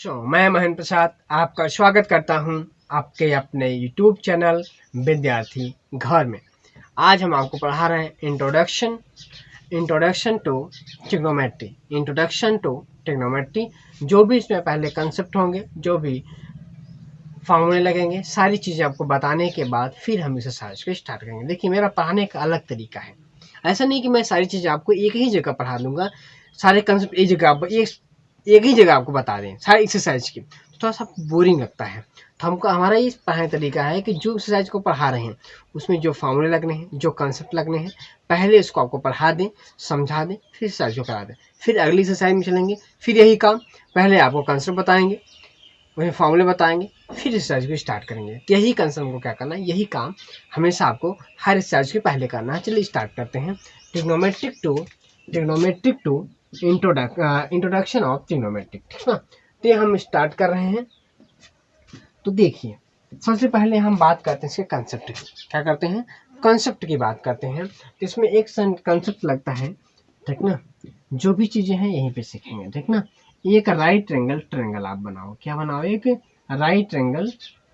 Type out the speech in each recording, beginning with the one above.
मैं महेंद्र प्रसाद आपका स्वागत करता हूं आपके अपने YouTube चैनल विद्यार्थी घर में। आज हम आपको पढ़ा रहे हैं इंट्रोडक्शन टू ट्रिग्नोमेट्री। जो भी इसमें पहले कंसेप्ट होंगे, जो भी फार्मूले लगेंगे, सारी चीज़ें आपको बताने के बाद फिर हम इसे एक्सरसाइज को स्टार्ट करेंगे। देखिए, मेरा पढ़ाने का अलग तरीका है। ऐसा नहीं कि मैं सारी चीज़ें आपको एक ही जगह पढ़ा दूंगा, सारे कंसेप्ट एक ही जगह आपको बता दें सारी एक्सरसाइज की, तो थोड़ा सा बोरिंग लगता है। तो हमको हमारा ये पढ़ाने का तरीका है कि जो एक्सरसाइज को पढ़ा रहे हैं उसमें जो फार्मूले लगने हैं, जो कंसेप्ट लगने हैं, पहले इसको आपको पढ़ा दें, समझा दें, फिर एक्सरसाइज को करा दें। फिर अगली एक्सरसाइज में चलेंगे, फिर यही काम, पहले आपको कंसेप्ट बताएंगे, वही फार्मूले बताएंगे, फिर एक्सरसाइज को स्टार्ट करेंगे। तो यही कंसेप्ट को क्या करना है, यही काम हमेशा आपको हर एक्सरसाइज के पहले करना है। चलिए स्टार्ट करते हैं। Trigonometric to introduction of trigonometric, ठीक ना। तो ये हम स्टार्ट कर रहे हैं। तो देखिए, सबसे पहले हम बात करते हैं इसके कंसेप्ट की। क्या करते हैं? कंसेप्ट की बात करते हैं। तो इसमें एक कंसेप्ट लगता है, ठीक ना। जो भी चीजें हैं यहीं पे सीखेंगे, ठीक ना। एक राइट ट्रायंगल आप बनाओ। क्या बनाओ? एक राइट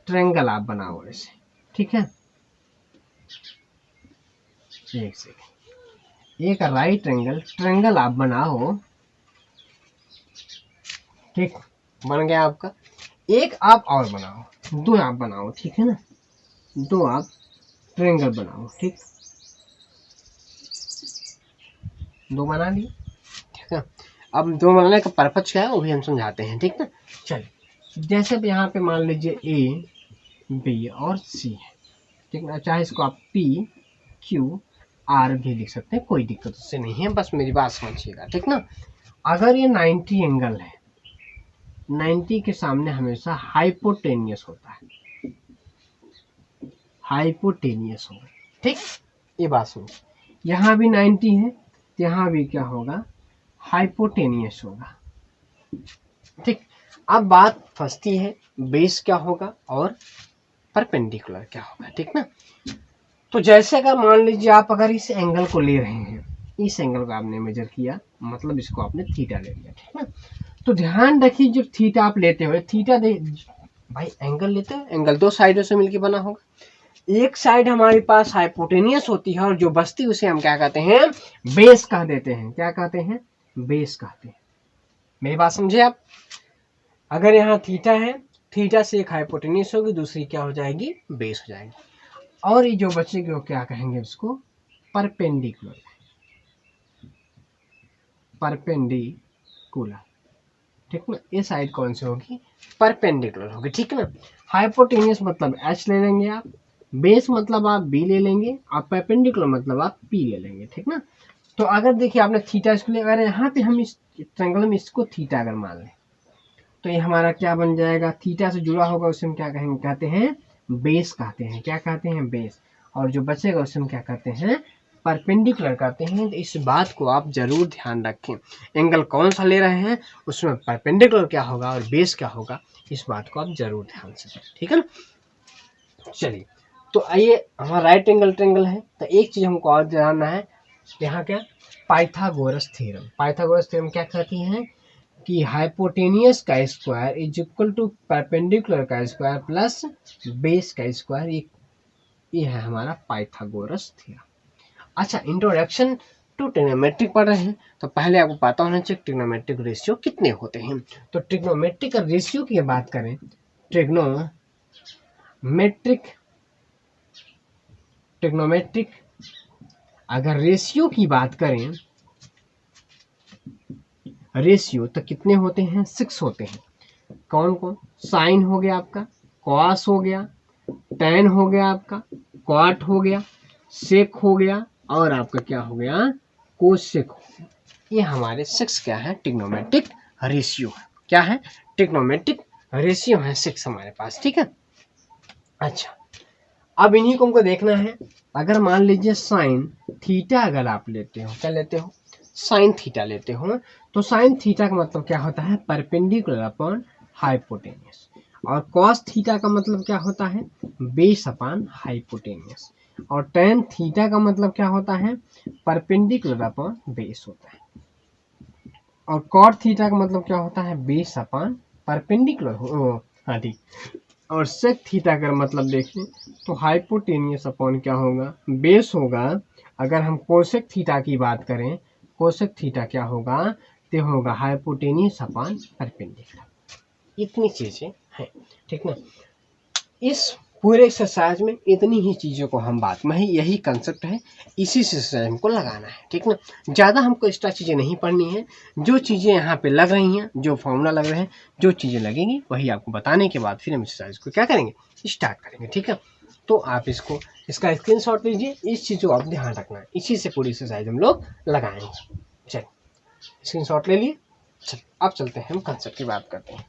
ट्रायंगल आप बनाओ ऐसे, ठीक है। एक सेकेंड, एक राइट ट्रायंगल आप बनाओ, ठीक, बन गया आपका। एक आप और बनाओ, दो आप बनाओ, ठीक है ना। दो आप ट्रायंगल बनाओ, ठीक, दो बना लिए, ठीक है। अब दो बनाने का पर्पज क्या है वो भी हम समझाते हैं, ठीक ना। चलिए, जैसे भी यहाँ पे मान लीजिए ए, बी और सी है, ठीक ना। चाहे इसको आप पी क्यू आर भी लिख सकते हैं, कोई दिक्कत उससे नहीं है, बस मेरी बात समझिएगा, ठीक ना। अगर ये 90 एंगल है, 90 के सामने हमेशा हाइपोटेनियस होता है, हाइपोटेनियस होगा, ठीक। ये बात सुनो, यहाँ भी 90 है, यहाँ भी क्या होगा? हाइपोटेनियस होगा, ठीक। अब बात फंसती है, बेस क्या होगा और परपेंडिकुलर क्या होगा, ठीक ना। तो जैसे अगर मान लीजिए आप अगर इस एंगल को ले रहे हैं, इस एंगल को आपने मेजर किया, मतलब इसको आपने थीटा ले लिया, ठीक ना। तो ध्यान रखिए, जब थीटा आप लेते हो, थीटा दे भाई एंगल लेते हो, एंगल दो साइडों से मिलकर बना होगा। एक साइड हमारे पास हाइपोटेनियस होती है और जो बचती उसे हम क्या कहते हैं? बेस कह देते हैं। क्या कहते हैं? बेस कहते हैं। मेरी बात समझे आप? अगर यहाँ थीटा है, थीटा से एक हाइपोटेनियस होगी, दूसरी क्या हो जाएगी? बेस हो जाएगी। और ये जो बचेगी वो क्या कहेंगे? उसको परपेंडिकुलर, ठीक ना। ये साइड कौन सी होगी? परपेंडिकुलर होगी, ठीक ना। हाइपोटेनियस मतलब एच ले लेंगे आप, बेस मतलब आप बी ले लेंगे, और परपेंडिकुलर मतलब आप पी ले लेंगे, ठीक ना। तो अगर देखिए आपने थीटा इसको ले, अगर यहाँ पे हम इस ट्रायंगल में इसको थीटा अगर मान लें, तो ये हमारा क्या बन जाएगा? थीटा से जुड़ा होगा उसे हम क्या कहेंगे? कहते हैं बेस कहते हैं। क्या कहते हैं? बेस। और जो बचेगा उसे हम क्या कहते हैं? परपेंडिकुलर कहते हैं। तो इस बात को आप जरूर ध्यान रखें, एंगल कौन सा ले रहे हैं, उसमें परपेंडिकुलर क्या होगा और बेस क्या होगा, इस बात को आप जरूर ध्यान से, ठीक है ना। चलिए, तो आइए, हमारा राइट एंगल ट्रायंगल है, तो एक चीज हमको और जानना है, यहाँ क्या? पाइथागोरस थ्योरम क्या कहती है कि हाइपोटेनियस का square is equal to perpendicular का स्क्वायर प्लस बेस का स्क्वायर। ये है हमारा पाइथागोरस थ्योरम। अच्छा, इंट्रोडक्शन टू ट्रिग्नोमेट्रिक पढ़ रहे हैं, तो पहले आपको पता होना चाहिए ट्रिग्नोमेट्रिक रेशियो कितने होते हैं। तो ट्रिग्नोमेट्रिक का रेशियो की बात करें, ट्रिग्नोमेट्रिक अगर रेशियो की बात करें, रेशियो तो कितने होते हैं? 6 होते हैं। कौन कौन? साइन हो गया आपका, कॉस हो गया, टैन हो गया आपका, क्वाट हो गया, सेक हो गया, और आपका क्या हो गया? कोसेक हो गया। ये हमारे 6 क्या है? ट्रिग्नोमेट्रिक रेशियो है। क्या है? ट्रिग्नोमेट्रिक रेशियो है 6 हमारे पास, ठीक है। अच्छा, अब इन्हीं को हमको देखना है। अगर मान लीजिए साइन थीटा अगर आप लेते हो, क्या लेते हो? साइन थीटा लेते हो, तो साइन थीटा का मतलब क्या होता है? Perpendicular upon hypotenuse. और कॉस थीटा का मतलब क्या होता है? Base upon hypotenuse. और टेन थीटा का मतलब क्या होता है? परपेंडिकुलर अपॉन बेस होता है। और कॉट थीटा का मतलब क्या होता है? बेस अपॉन परपेंडिकुलर हो, हाँ ठीक, और सेक थीटा अगर मतलब देखें तो हाइपोटेनियस अपॉन क्या होगा, बेस होगा। अगर हम कोसेक थीटा की बात करें, कोसेक थीटा क्या होगा, तो होगा हाइपोटेनियस अपॉन परपेंडिकुलर। इतनी चीजें हैं, ठीक ना। इस पूरे एक्सरसाइज में इतनी ही चीज़ों को हम बात में, यही कंसेप्ट है, इसी से हमको लगाना है, ठीक ना। ज़्यादा हमको एक्स्ट्रा चीज़ें नहीं पढ़नी है। जो चीज़ें यहाँ पे लग रही हैं, जो फॉर्मूला लग रहे हैं, जो चीज़ें लगेंगी वही आपको बताने के बाद फिर हम एक्सरसाइज को क्या करेंगे, स्टार्ट करेंगे, ठीक है। तो आप इसका स्क्रीनशॉट लीजिए, इस चीज़ को आप ध्यान रखना है, इसी से पूरी एक्सरसाइज हम लोग लगाएंगे। चलिए स्क्रीनशॉट ले लिए, चल अब चलते हैं, हम कंसेप्ट की बात करते हैं।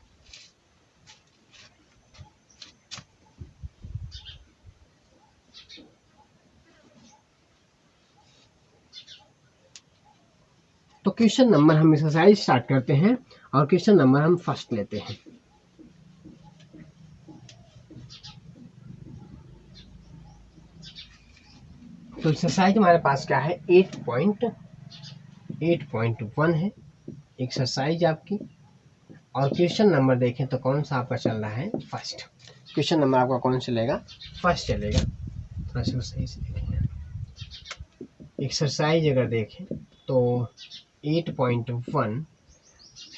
तो क्वेश्चन नंबर हम एक्सरसाइज स्टार्ट करते हैं और क्वेश्चन नंबर हम फर्स्ट लेते हैं। तो एक्सरसाइज हमारे पास क्या है, 8.1 है एक्सरसाइज आपकी। और क्वेश्चन नंबर देखें तो कौन सा आपका चल रहा है, फर्स्ट। क्वेश्चन नंबर आपका कौन चलेगा, फर्स्ट चलेगा। थोड़ा सा सही से देखें, एक्सरसाइज अगर देखें तो 8.1,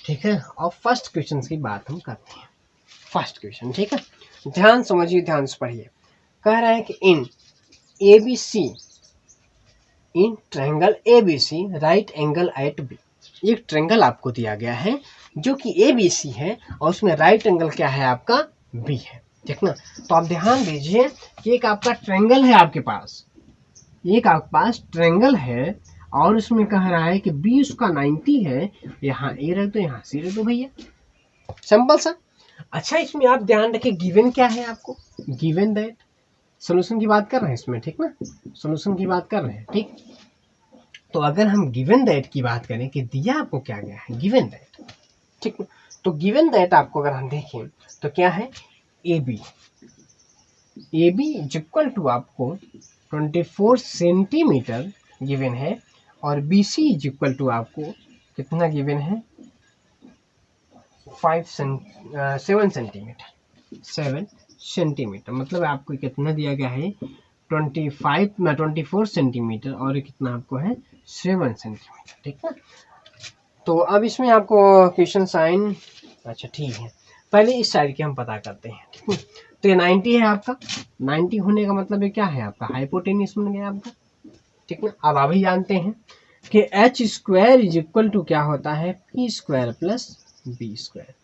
ठीक है। और फर्स्ट क्वेश्चन की बात हम करते हैं, फर्स्ट क्वेश्चन, ठीक है। ध्यान समझिए, ध्यान से पढ़िए। कह रहा है कि in ABC, in triangle ABC right angle at B. एक ट्रायंगल आपको दिया गया है जो कि ABC है और उसमें राइट एंगल क्या है आपका, B है, ठीक ना। तो आप ध्यान दीजिए कि एक आपका ट्रायंगल है आपके पास, एक आपके पास ट्रायंगल है और उसमें कह रहा है कि B उसका 90 है। यहाँ A रख दो, यहाँ C रख दो भैया, सिंपल सा। अच्छा इसमें आप ध्यान रखिए गिवन क्या है आपको, गिवन दैट, सोल्यूशन की बात कर रहे हैं इसमें, ठीक ना, सोल्यूशन की बात कर रहे हैं, ठीक। तो अगर हम गिवन दैट की बात करें कि दिया आपको क्या गया है, गिवन दैट, ठीक ना। तो गिवन दैट आपको अगर हम देखें तो क्या है, AB इज इक्वल टू आपको 24 सेंटीमीटर गिवन है और BC इज इक्वल टू आपको कितना गिवन है, 7 सेंटीमीटर। मतलब आपको कितना दिया गया है, 24 सेंटीमीटर और कितना आपको है, 7 सेंटीमीटर, ठीक है। तो अब इसमें आपको क्वेश्चन साइन, अच्छा ठीक है, पहले इस साइड के हम पता करते हैं, ठीक है। तो ये 90 है आपका, 90 होने का मतलब ये क्या है आपका, हाइपोटेनियस बन गया आपका, ठीक ना। अब आप ही जानते हैं कि h square is equal to क्या होता है, p square plus b square.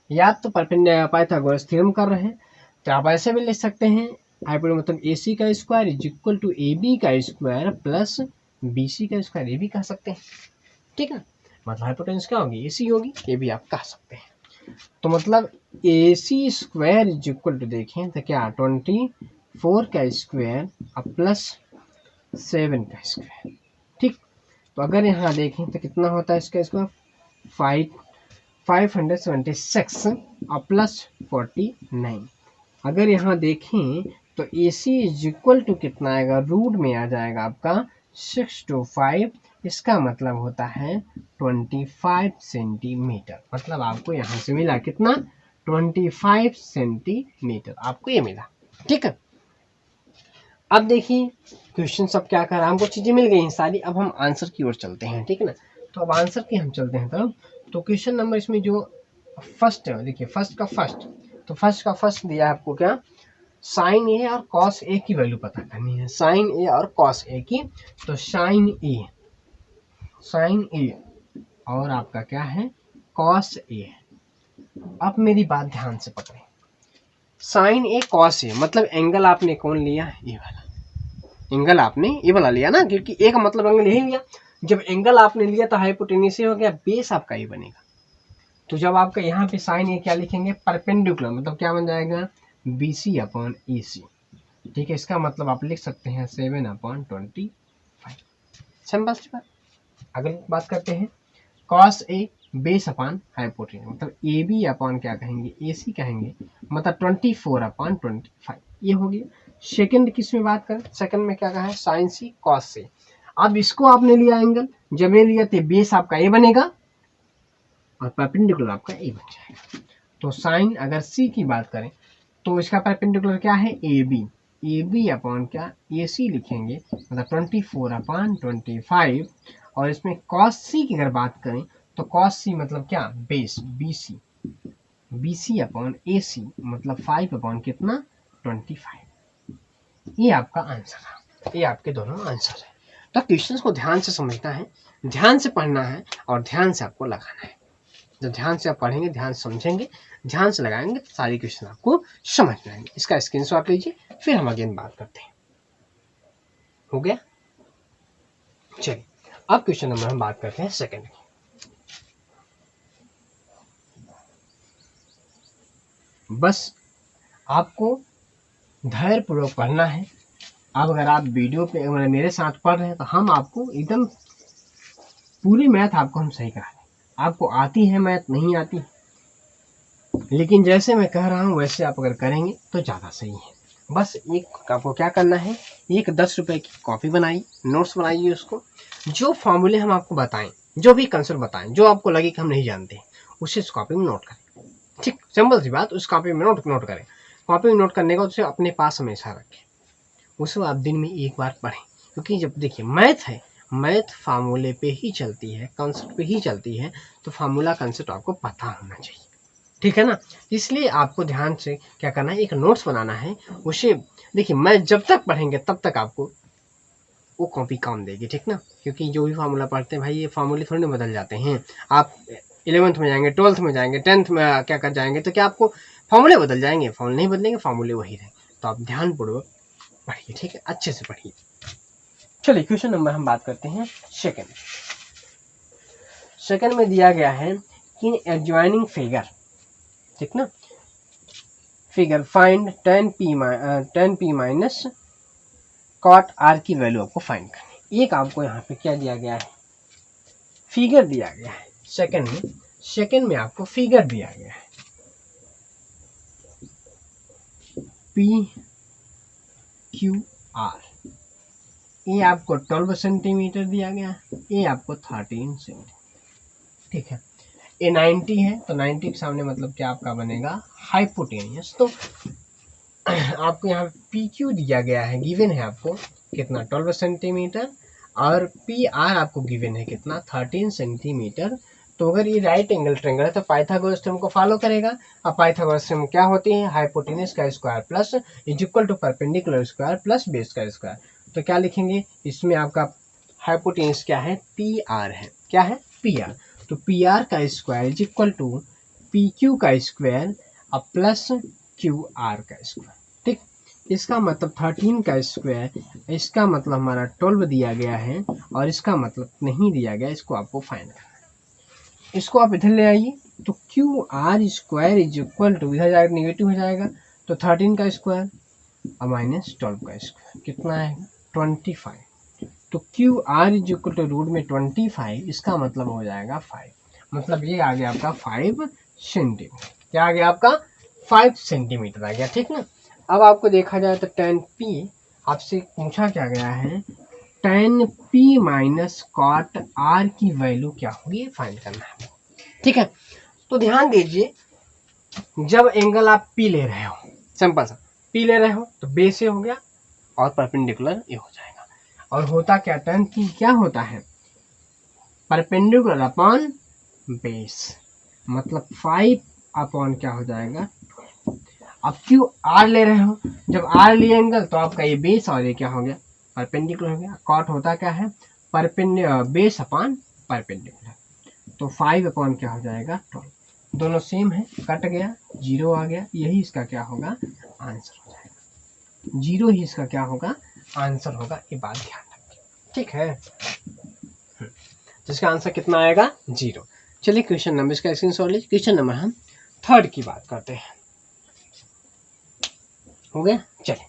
या तो पाइथागोरस थ्योरम कर रहे हैं तो आप ऐसे भी लिख सकते हैं, हाइपोटेनियस मतलब AC का square is equal to AB का स्क्वायर प्लस BC का स्क्वायर, ये भी कह सकते हैं, ठीक है। मतलब हाइपोटेनियस क्या होगी, AC होगी, ये भी आप कह सकते हैं। तो मतलब AC square is equal to देखें तो क्या 24 का स्क्वायर और प्लस 7 का स्क्वायर, ठीक। तो अगर यहाँ देखें तो कितना होता है इसका स्क्वायर, 576 और प्लस 49। अगर यहाँ देखें तो AC इज इक्वल टू कितना आएगा, रूट में आ जाएगा आपका 625। इसका मतलब होता है 25 सेंटीमीटर। मतलब आपको यहाँ से मिला कितना, 25 सेंटीमीटर आपको ये मिला, ठीक है। अब देखिए क्वेश्चन सब क्या कर रहा है, हमको चीजें मिल गई हैं सारी। अब हम आंसर की ओर चलते हैं, ठीक है ना। तो अब आंसर की हम चलते हैं तब। तो क्वेश्चन नंबर इसमें जो फर्स्ट है, देखिए फर्स्ट का फर्स्ट, तो फर्स्ट का फर्स्ट दिया है आपको क्या, साइन ए और कॉस ए की वैल्यू पता करनी है, साइन ए और कॉस ए की। तो साइन ए और आपका क्या है, कॉस ए। अब मेरी बात ध्यान से पकड़े, साइन ए कॉस ए मतलब एंगल आपने कौन लिया, ये वाला एंगल आपने ये वाला लिया ना, क्योंकि ए का मतलब एंगल यही लिया। जब एंगल आपने लिया तो हाइपोटेन्यूस हो गया, बेस आपका ये बनेगा। तो जब आपका यहाँ पे साइन ए क्या लिखेंगे, परपेंडिकुलर, मतलब क्या बन जाएगा, BC अपॉन AC, ठीक है। इसका मतलब आप लिख सकते हैं 7/25, सिंपल सी बात। अगली बात करते हैं, cos A base upon hypotenuse, मतलब AB अपॉन क्या कहेंगे, AC कहेंगे, मतलब 24/25, ये हो गया। सेकंड किस में बात करें, सेकंड में क्या कहा है, साइन सी कॉस से। अब इसको आपने लिया एंगल, जब ये लिया तो बेस आपका ए बनेगा और परपेंडिकुलर आपका ए बन जाएगा। तो साइन अगर सी की बात करें तो इसका परपेंडिकुलर क्या है, ए बी अपॉन क्या, ए सी लिखेंगे, मतलब 24/25। और इसमें कॉस सी की अगर बात करें तो कॉस सी मतलब क्या, बेस बी सी अपॉन ए सी मतलब 5 अपॉन कितना, 25। ये आपका आंसर है, ये आपके दोनों आंसर है। तो क्वेश्चंस को ध्यान से समझना है, ध्यान से पढ़ना है और ध्यान से आपको लगाना है। जब ध्यान से आप पढ़ेंगे, ध्यान से समझेंगे, ध्यान से लगाएंगे तो सारी क्वेश्चन आपको समझ में आएंगे। इसका स्क्रीनशॉट लीजिए, फिर हम अगेन बात करते हैं। हो गया, चलिए अब क्वेश्चन नंबर हम बात करते हैं सेकंड की। बस आपको धैर्यपूर्वक पढ़ना है। अब अगर आप वीडियो पे मेरे साथ पढ़ रहे हैं तो हम आपको एकदम पूरी मैथ आपको हम सही करा दें। आपको आती है मैथ, नहीं आती, लेकिन जैसे मैं कह रहा हूँ वैसे आप अगर करेंगे तो ज़्यादा सही है। बस एक आपको क्या करना है, एक 10 रुपए की कॉपी बनाइए, नोट्स बनाइए, उसको जो फॉर्मूले हम आपको बताएं, जो भी कंसेप्ट बताएं, जो आपको लगे कि हम नहीं जानते, उसे उस कॉपी में नोट करें। ठीक, सिंपल सी बात, उस कॉपी में नोट करें। कॉपी में नोट करने का उसे अपने पास हमेशा रखें, उसे आप दिन में एक बार पढ़ें। क्योंकि जब देखिए मैथ है, मैथ फार्मूले पे ही चलती है, कॉन्सेप्ट पे ही चलती है, तो फार्मूला कॉन्सेप्ट आपको पता होना चाहिए, ठीक है ना। इसलिए आपको ध्यान से क्या करना है, एक नोट्स बनाना है। उसे देखिए, मैं जब तक पढ़ेंगे तब तक आपको वो कॉपी काम देगी, ठीक ना। क्योंकि जो भी फार्मूला पढ़ते हैं भाई, ये फार्मूले थोड़ी ना बदल जाते हैं। आप 11th में जाएंगे, 12th में जाएंगे, 10th में क्या कर जाएंगे तो क्या आपको फार्मूले बदल जाएंगे? फार्मूले नहीं बदलेंगे, फार्मूले वही रहेंगे। तो आप ध्यानपूर्वक पढ़िए, ठीक है, अच्छे से पढ़िए। चलिए क्वेश्चन नंबर हम बात करते हैं सेकंड। सेकंड में दिया गया है कि एडजॉइनिंग फिगर, ठीक ना, figure find tan p minus cot r की वैल्यू आपको फाइंड करनी। एक आपको यहाँ पे क्या दिया गया है, फिगर दिया गया है। सेकंड में आपको फिगर दिया गया है, p q r। ये आपको 12 सेंटीमीटर दिया गया है, ये आपको 13 सेंटीमीटर, ठीक है। ये 90 है तो 90 के सामने मतलब क्या आपका बनेगा, हाइपोटेनियस। तो आपको यहाँ पी क्यू दिया गया है, गिवन है आपको कितना, 12 सेंटीमीटर, और पी आर आपको गिवन है कितना, 13 सेंटीमीटर। तो अगर ये राइट एंगल ट्रायंगल है तो पाइथागोरस थ्योरम को फॉलो करेगा। अब पाइथागोरस थ्योरम क्या होती है, हाइपोटेनस का square plus is equal to perpendicular square plus base का स्क्वायर। तो क्या लिखेंगे इसमें, आपका हाइपोटेनस क्या है, पी आर है, क्या है, पी आर। तो पी आर का square is equal to p q का स्क्वायर अब प्लस क्यू आर का स्क्वायर, ठीक। इसका मतलब 13 का स्क्वायर, इसका मतलब हमारा 12 दिया गया है, और इसका मतलब नहीं दिया गया, इसको आपको फाइंड करना है। इसको आप इधर ले आइए, तो q r square is equal to, इधर जाएगा निगेटिव हो जाएगा, तो 13 का स्क्वायर और माइनस 12 का स्क्वायर कितना आएगा, 25। तो q r is equal to root में 25, इसका मतलब हो जाएगा 5। मतलब ये आ गया आपका 5 सेंटीमीटर। क्या आ गया आपका, 5 सेंटीमीटर आ गया, ठीक ना। अब आपको देखा जाए तो tan p आपसे पूछा क्या गया है, tan p minus cot r की वैल्यू क्या होगी, फाइंड करना है, ठीक है। तो ध्यान दीजिए, जब एंगल आप p ले रहे हो, सिंपल सा p ले रहे हो तो बेस से हो गया और परपेंडिकुलर ये हो जाएगा। और होता क्या, tan p क्या होता है, परपेंडिकुलर अपॉन बेस, मतलब 5 अपॉन क्या हो जाएगा। अब क्यू आर ले रहे हो, जब आर लिए एंगल तो आपका ये बेस और ये क्या हो गया, परपेंडिकुलर हो गया। कॉट होता क्या है, बेस अपॉन परपेंडिकुलर। तो 5 अपॉन क्या हो जाएगा, 12। दोनों सेम है, कट गया, 0 आ गया, यही इसका क्या होगा, आंसर हो जाएगा। 0 ही इसका क्या होगा, आंसर होगा। ये बात ध्यान रखिए, ठीक है। जिसका आंसर कितना आएगा, 0। चलिए क्वेश्चन नंबर, इसका स्क्रीनशॉट लीजिए। क्वेश्चन नंबर हम थर्ड की बात करते हैं, हो गया। चलिए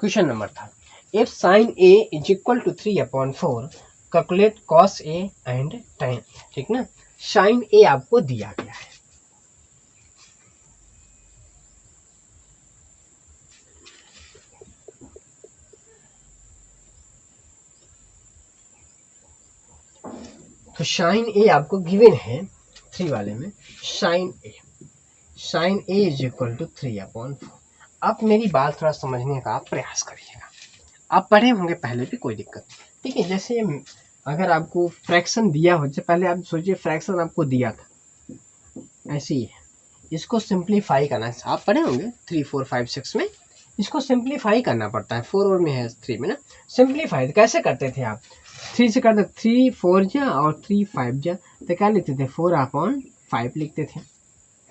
क्वेश्चन नंबर था, if sine A is equal to 3/4 calculate cos A and tan, ठीक ना। साइन ए आपको दिया गया है, तो साइन ए आपको गिवन है 3 वाले में, sine A sine A is equal to 3/4। अब मेरी बात थोड़ा समझने का आप प्रयास करिएगा। आप पढ़े होंगे पहले भी, कोई दिक्कत नहीं। ठीक है, जैसे अगर आपको फ्रैक्शन दिया हो, जैसे पहले आप सोचिए फ्रैक्शन आपको दिया था, ऐसे ही है, इसको सिंप्लीफाई करना है। आप पढ़े होंगे 3 4 5 6 में, इसको सिंप्लीफाई करना पड़ता है। 4 और में है 3 में ना, सिंप्लीफाई कैसे करते थे आप? 3 से करते, 3 4 जा और 3 5 जा, तो क्या लिखते थे? 4/5 लिखते थे,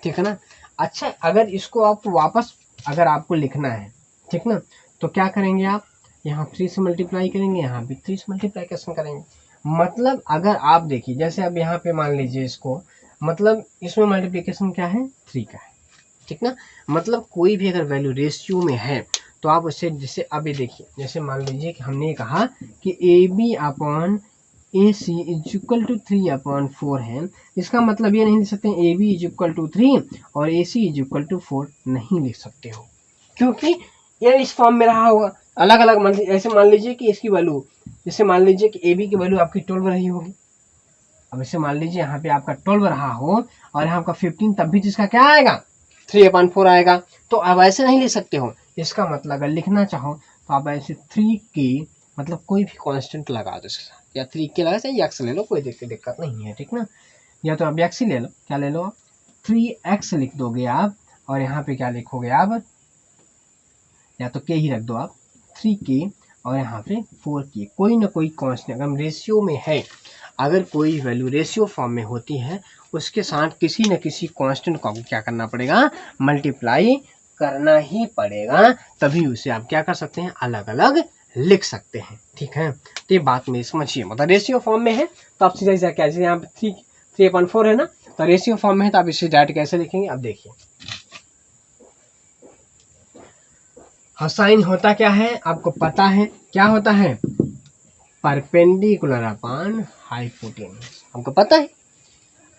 ठीक है ना। अच्छा, अगर इसको आप वापस अगर आपको लिखना है, ठीक ना, तो क्या करेंगे आप? यहाँ 3 से मल्टीप्लाई करेंगे, यहाँ भी 3 से मल्टीप्लाई करेंगे। मतलब अगर आप देखिए, जैसे अब यहाँ पे मान लीजिए इसको, मतलब इसमें मल्टीप्लिकेशन क्या है? 3 का है, ठीक ना। मतलब कोई भी अगर वैल्यू रेशियो में है तो आप उसे, जैसे अभी देखिए, जैसे मान लीजिए कि हमने कहा कि AB/AC इज इक्वल टू 3/4 है। इसका मतलब ये नहीं लिख सकते AB इज इक्वल टू 3 और AC इज इक्वल टू 4, नहीं लिख सकते हो, क्योंकि ये इस फॉर्म में रहा होगा। अलग अलग ऐसे मान लीजिए कि इसकी वैल्यू, जैसे मान लीजिए कि AB की वैल्यू आपकी 12 रही होगी। अब इसे मान लीजिए यहाँ पे आपका 12 रहा हो और यहाँ आपका 15, तब भी जिसका क्या आएगा? 3/4 आएगा। तो अब ऐसे नहीं लिख सकते हो। इसका मतलब अगर लिखना चाहो तो आप ऐसे 3k, मतलब कोई भी कांस्टेंट लगा दो इसके साथ, या 3k लगा, चाहे x ले लो, कोई दिक्कत नहीं है, ठीक ना। या तो आप x ही ले लो, क्या ले लो? 3x लिख दोगे आप, और यहाँ पे क्या लिखोगे आप? या तो k ही रख दो आप, 3k, और यहाँ पे 4k। कोई ना कोई कांस्टेंट अगर रेशियो में है, अगर कोई वैल्यू रेशियो फॉर्म में होती है, उसके साथ किसी न किसी कांस्टेंट को क्या करना पड़ेगा? मल्टीप्लाई करना ही पड़ेगा, तभी उसे आप क्या कर सकते हैं? अलग अलग लिख सकते हैं, ठीक है। तो ये बात मेरी समझिए, मतलब रेशियो फॉर्म में है तो आप सीधा सीधा कैसे, यहाँ पे 3/4 है ना, तो रेशियो फॉर्म में है तो आप इसे डायरेक्ट कैसे लिखेंगे? अब देखिए, हाँ, साइन होता क्या है आपको पता है? क्या होता है? परपेंडिकुलर अपॉन हाइपोटेन्यूज, हमको पता है।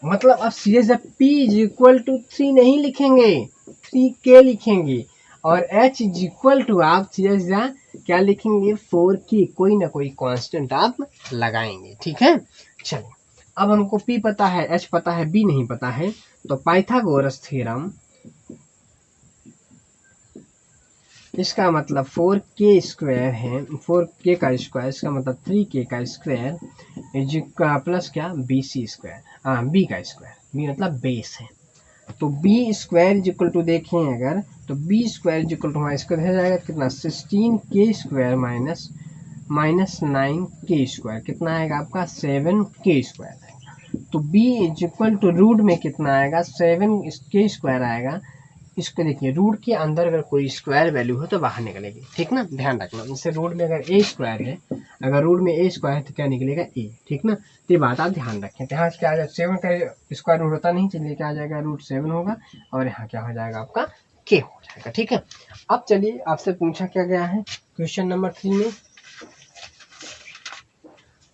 मतलब अब सीधे से P इज इक्वल टू 3 नहीं लिखेंगे, 3k लिखेंगे, और H इज इक्वल टू आप सीधे सीधा क्या लिखेंगे? 4k। कोई ना कोई कांस्टेंट आप लगाएंगे, ठीक है। चलिए, अब हमको P पता है, H पता है, B नहीं पता है, तो पाइथागोरस थ्योरम, इसका मतलब 4k स्क्वायर है, 4k का स्क्वायर, इसका मतलब 3k का स्क्वायर इज प्लस क्या? BC स्क्वायर, हाँ, B का स्क्वायर, B मतलब बेस है। तो B square is equal to देखें अगर, तो B square is equal to हमारा इसका हो जाएगा कितना? 16k square minus 9k square, कितना आएगा आपका? 7k स्क्वायर आएगा। तो B is equal to root में कितना आएगा? 7k स्क्वायर आएगा। इसको देखिए, रूट के अंदर अगर कोई स्क्वायर वैल्यू हो तो बाहर निकलेगी, ठीक ना, ध्यान रखना। जैसे रूट में अगर ए स्क्वायर है, अगर रूट में ए स्क्वायर है तो क्या निकलेगा? ए, ठीक ना। तो ये बात आप ध्यान रखें। तो यहाँ क्या आ जाएगा? 7 का स्क्वायर रूट होता नहीं, चलिए क्या आ जाएगा? √7 होगा, और यहाँ क्या हो जाएगा आपका? के हो जाएगा, ठीक है। अब चलिए, आपसे पूछा क्या गया है क्वेश्चन नंबर 3 में?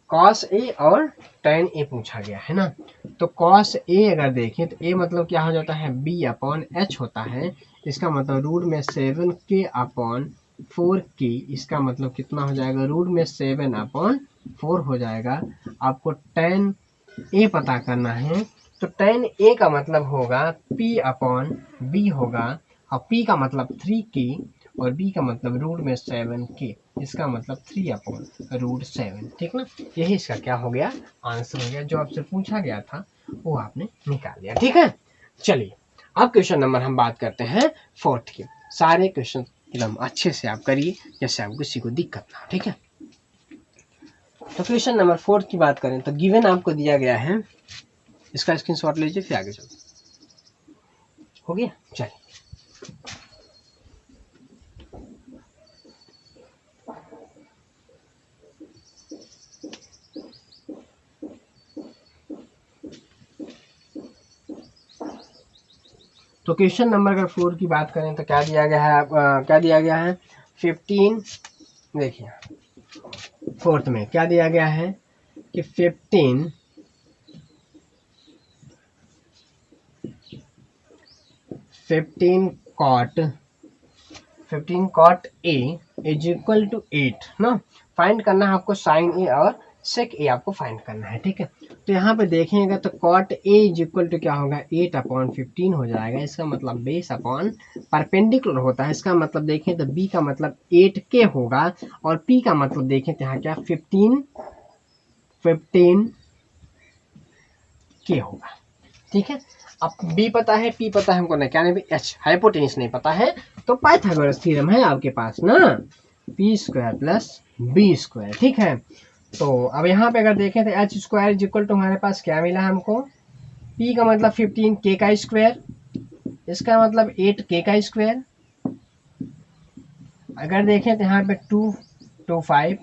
कॉस ए और टेन ए पूछा गया है ना। तो कॉस ए अगर देखें तो ए मतलब क्या हो जाता है? B/H होता है। इसका मतलब रूट में 7k/4k, इसका मतलब कितना हो जाएगा? रूट में 7/4 हो जाएगा। आपको टेन ए पता करना है, तो टेन ए का मतलब होगा P/B होगा, और P का मतलब 3k, और B का मतलब रूट में 7k, इसका मतलब 3/√7, ठीक ना। यही इसका क्या हो गया? आंसर हो गया। जो आपसे पूछा गया था वो आपने निकाल लिया, ठीक है। चलिए, अब क्वेश्चन नंबर हम बात करते हैं 4th की। सारे क्वेश्चन एकदम अच्छे से आप करिए, जैसे आपको किसी को दिक्कत ना, ठीक है। तो क्वेश्चन नंबर 4 की बात करें तो गिवन आपको दिया गया है, इसका स्क्रीनशॉट लीजिए, फिर आगे चलते। हो गया, चलिए। तो क्वेश्चन नंबर अगर 4 की बात करें तो क्या दिया गया है? क्या दिया गया है? 15, देखिए 4th में क्या दिया गया है कि 15 cot A is equal to 8 ना। फाइंड करना है आपको साइन ए और सेक ए आपको फाइंड करना है, ठीक है। तो यहाँ पे देखेंगे तो cot A is equal to क्या होगा, 8/15 हो जाएगा। इसका मतलब बेस अपॉन परपेंडिकुलर होता है, इसका मतलब देखें तो बी का मतलब 8k होगा और पी का मतलब देखें तो यहाँ क्या 15k होगा, ठीक है। अब बी पता है, पी पता है हमको ना, क्या नहीं, एच हाइपोटेन्यूस नहीं पता है, तो पाइथागोरस थ्योरम है आपके पास ना, p square plus B square, ठीक है। तो अब यहाँ पे अगर देखें तो H square is equal to हमारे पास क्या मिला हमको, पी का मतलब 15k का स्क्वायर, इसका मतलब 8k का स्क्वायर। अगर देखें तो यहाँ पे 225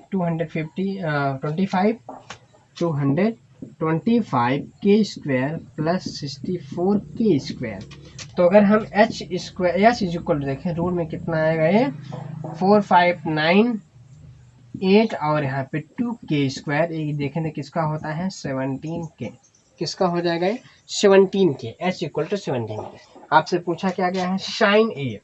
225k square plus 64k square. तो अगर हम H square H is equal देखें रूट में कितना आएगा, ये 4598 और यहाँ पे 2k स्क्वायर, ये देखें तो किसका होता है 17k, किसका हो जाएगा ये 17k, H equal to 17k। आपसे पूछा क्या गया है साइन ए,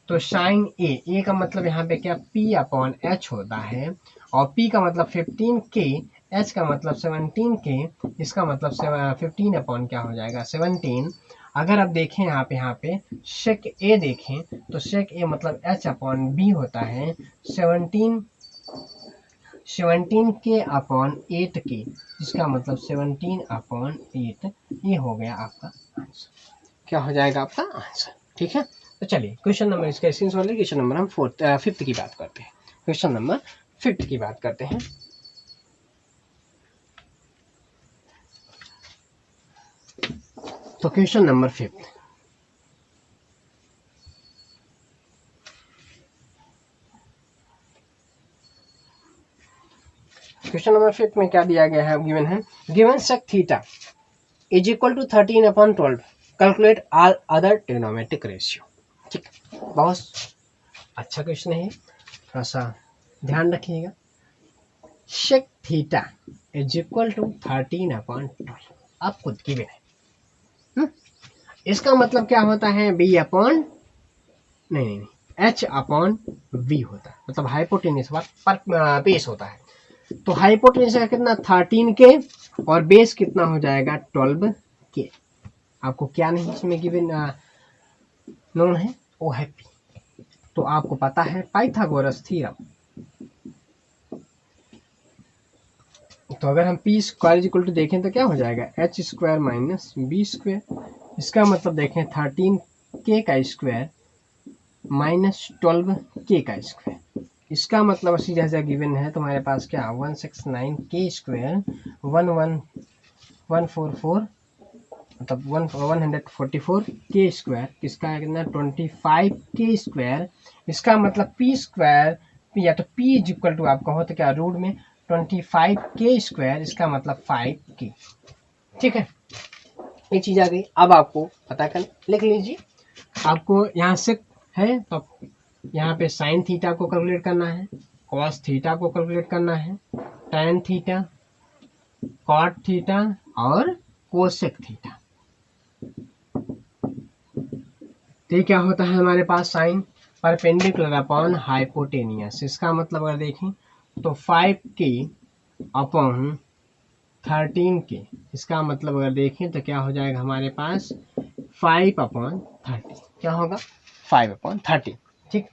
तो साइन ए का मतलब यहाँ पे क्या p/h होता है और p का मतलब 15k, h का मतलब 17k, इसका मतलब 15 अपॉन क्या हो जाएगा 17। अगर आप देखें यहाँ पे सेक ए देखें तो सेक ए मतलब h/b होता है 17k/8k, इसका मतलब 17/8, ये हो गया आपका आंसर, क्या हो जाएगा आपका आंसर, ठीक है। तो चलिए क्वेश्चन नंबर इसका वाले क्वेश्चन नंबर हम फिफ्थ की बात करते हैं, क्वेश्चन नंबर 5 की बात करते हैं। तो क्वेश्चन नंबर 5, क्वेश्चन नंबर 5 में क्या दिया गया है, गिवन है, given sec theta is equal to 13/12, calculate all other trigonometric ratio, ठीक, बहुत अच्छा क्वेश्चन है, थोड़ा सा ध्यान रखिएगा। Sec theta is equal to 13/12 आपको गिवन है, इसका मतलब क्या होता है बी अपॉन नहीं एच अपॉन वी होता है, मतलब हाइपोटेन्यूस पर बेस होता है। तो हाइपोटेन्यूस का कितना 13k और बेस कितना हो जाएगा 12k। आपको क्या नहीं इसमें गिवन नोन है, वो है पी। तो आपको पता है पाइथागोरस थ्योरम, तो अगर हम p square is equal to देखें तो क्या हो जाएगा h square minus B square, इसका मतलब देखें 13k का स्क्वायर माइनस 12k का स्क्वायर, इसका मतलब सीधा सीधा गिवन है तुम्हारे पास क्या 169k स्क्वायर 144 मतलब 144k स्क्वायर, किसका कितना 25k स्क्वायर, इसका मतलब पी स्क्वायर या तो पी इज इक्वल टू आपका हो तो क्या रूट में 25k स्क्वायर, इसका मतलब 5k, ठीक है। ये चीज आ गई, अब आपको पता कर लिख लीजिए, आपको यहाँ से है तो यहाँ पे साइन थीटा को कैलकुलेट करना है, कॉस थीटा को कैलकुलेट करना है, टैन थीटा, कॉट थीटा और कोसेक थीटा। तो क्या होता है हमारे पास साइन परपेंडिकुलर अपॉन हाइपोटेनियस, इसका मतलब अगर देखें तो 5k अपॉन 13k, इसका मतलब अगर देखें तो क्या हो जाएगा हमारे पास 5/30, क्या होगा 5/30, ठीक।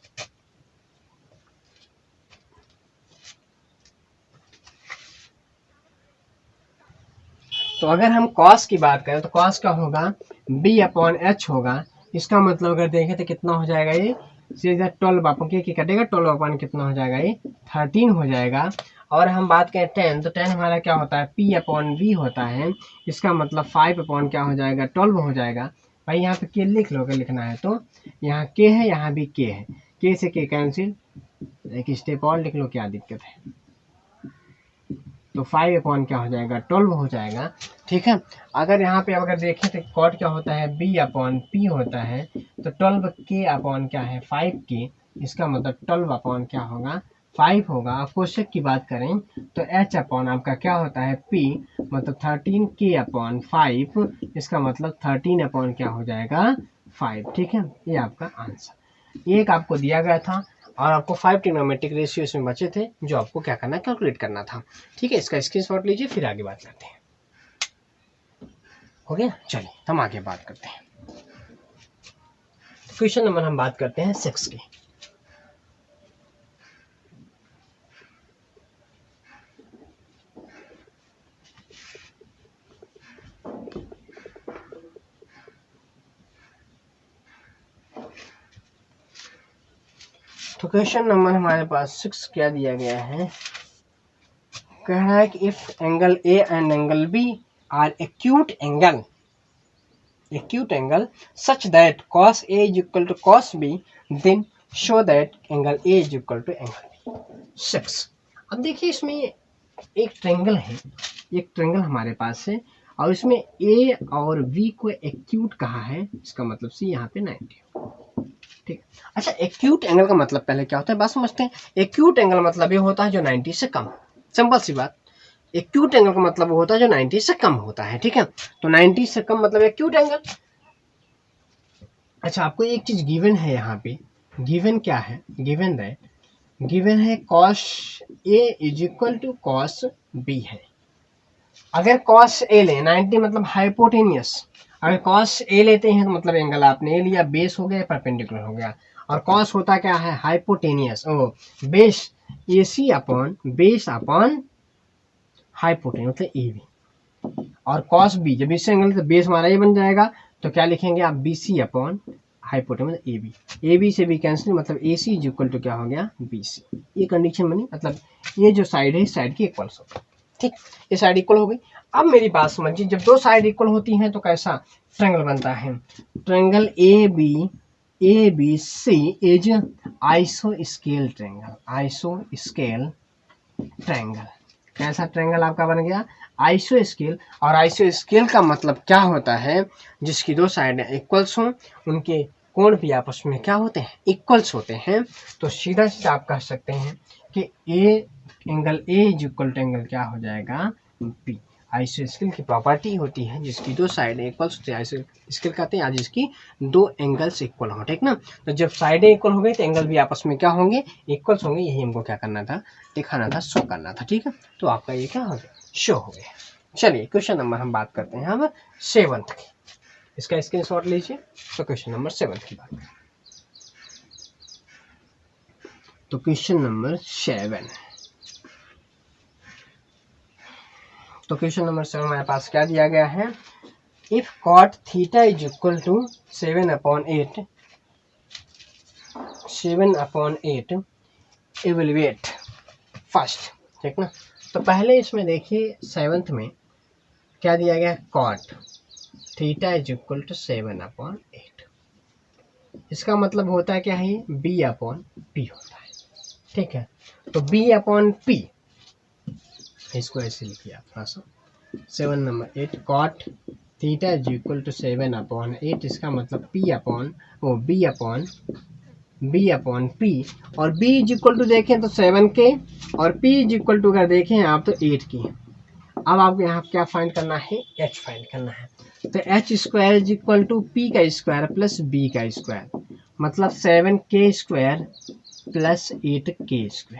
तो अगर हम कॉस की बात करें तो कॉस का होगा b/h होगा, इसका मतलब अगर देखें तो कितना हो जाएगा ये सीधा 12 अपन के कटेगा 12 अपन कितना हो जाएगा ये 13 हो जाएगा। और हम बात करें टेन, तो टेन हमारा क्या होता है p/v होता है, इसका मतलब 5 क्या हो जाएगा 12 हो जाएगा। भाई यहाँ पे के लिख लो, अगर लिखना है तो यहाँ के है, यहाँ भी के है, के से के कैंसिल, एक स्टेप और लिख लो, क्या दिक्कत है। तो 5 क्या हो जाएगा 12 हो जाएगा, ठीक है। अगर यहाँ पे अगर देखें तो कॉट क्या होता है b/p होता है, तो 12k क्या है 5k, इसका मतलब 12 क्या होगा 5 होगा। आप कोशेक की बात करें तो h आपका क्या होता है p, मतलब 13k/5, इसका मतलब 13 क्या हो जाएगा 5, ठीक है। ये आपका आंसर, एक आपको दिया गया था और आपको 5 ट्रिग्नोमेट्रिक रेशियो इसमें बचे थे जो आपको क्या करना है, कैलकुलेट करना था। ठीक है, इसका स्क्रीनशॉट लीजिए, फिर आगे बात करते हैं। हो गया, चलिए हम आगे बात करते हैं। क्वेश्चन नंबर हम बात करते हैं 6 की। तो क्वेश्चन नंबर हमारे पास 6 क्या दिया गया है, कह रहा है कि if angle A and angle B are acute angle such that cos A is equal to cos B, then show that angle A is equal to angle B। 6। अब देखिए इसमें एक ट्रायंगल है, एक ट्रायंगल हमारे पास है और इसमें A और B को एक्यूट कहा है, इसका मतलब सी यहाँ पे 90। ठीक। अच्छा, एक्यूट एंगल का मतलब पहले क्या होता है बात समझते हैं। एक्यूट एंगल मतलब ये होता है जो 90 से कम, सिंपल सी बात। एक्यूट एंगल का मतलब वो होता है जो 90 से कम होता है। ठीक है, तो 90 से कम मतलब एक्यूट एंगल। अच्छा, आपको एक चीज गिवन है यहाँ पे, गिवन क्या है, गिवन है cos A is equal to cos B है। अगर cos A ले 90 मतलब हाइपोटेनियस, अगर cos A लेते हैं तो मतलब एंगल आपने लिया बेस हो गया, परपेंडिकुलर हो गया, और cos होता क्या है, हाइपोटेनियस, ओ base AC upon base upon hypotenuse मतलब AB, और cos B जब इससे एंगल तो बेस हमारा ये बन जाएगा, तो क्या लिखेंगे आप, BC अपॉन हाइपोटेनियस मतलब AB, AB से भी कैंसिल मतलब AC इज इक्वल टू क्या हो गया, BC। ये कंडीशन बनी, मतलब ये जो साइड है इस साइड की इक्वल्स होगा। ठीक, ये साइड इक्वल हो गई। अब मेरी बात समझिए, जब दो साइड इक्वल होती हैं तो कैसा ट्रायंगल बनता है, ट्रायंगल ABC इज आइसोस्केल ट्रायंगल। कैसा ट्रायंगल आपका बन गया, आइसोस्केल। और आइसोस्केल का मतलब क्या होता है, जिसकी दो साइड इक्वल्स हों, उनके कोण भी आपस में क्या होते हैं, इक्वल्स होते हैं। तो सीधा सीधा आप कह सकते हैं कि angle A is equal to angle क्या हो जाएगा, बी। आइसोस्केल की प्रॉपर्टी होती है जिसकी दो साइड इक्वल्स होती है, आइसोस्केल कहते हैं आज जिसकी दो एंगल्स इक्वल हो। ठीक ना, तो जब साइडें इक्वल हो गई तो एंगल भी आपस में क्या होंगे, इक्वल्स होंगे। यही हमको क्या करना था, दिखाना था, शो करना था। ठीक है, तो आपका ये क्या हो गया, शो हो गया। चलिए क्वेश्चन नंबर हम बात करते हैं हम 7 की, इसका स्क्रीनशॉट लीजिए। तो क्वेश्चन नंबर 7 की बात, तो क्वेश्चन नंबर 7, तो क्वेश्चन नंबर 7 हमारे पास क्या दिया गया है, if cot theta is equal to 7/8 evaluate first. ठीक ना, तो पहले इसमें देखिए 7th में क्या दिया गया, cot theta is equal to 7/8। इसका मतलब होता है क्या है, B/P होता है। ठीक है, तो B/P इसको ऐसे लिखिए आप थोड़ा सा, 7 number 8 cot theta is equal to 7/8, इसका मतलब B अपॉन P, और B इज इक्वल टू देखें तो 7 के, और P इज इक्वल टू अगर देखें आप तो 8 की। अब आपको यहाँ क्या फाइंड करना है, H फाइंड करना है। तो H square is equal to P का स्क्वायर प्लस B का स्क्वायर, मतलब 7K² प्लस 8K²।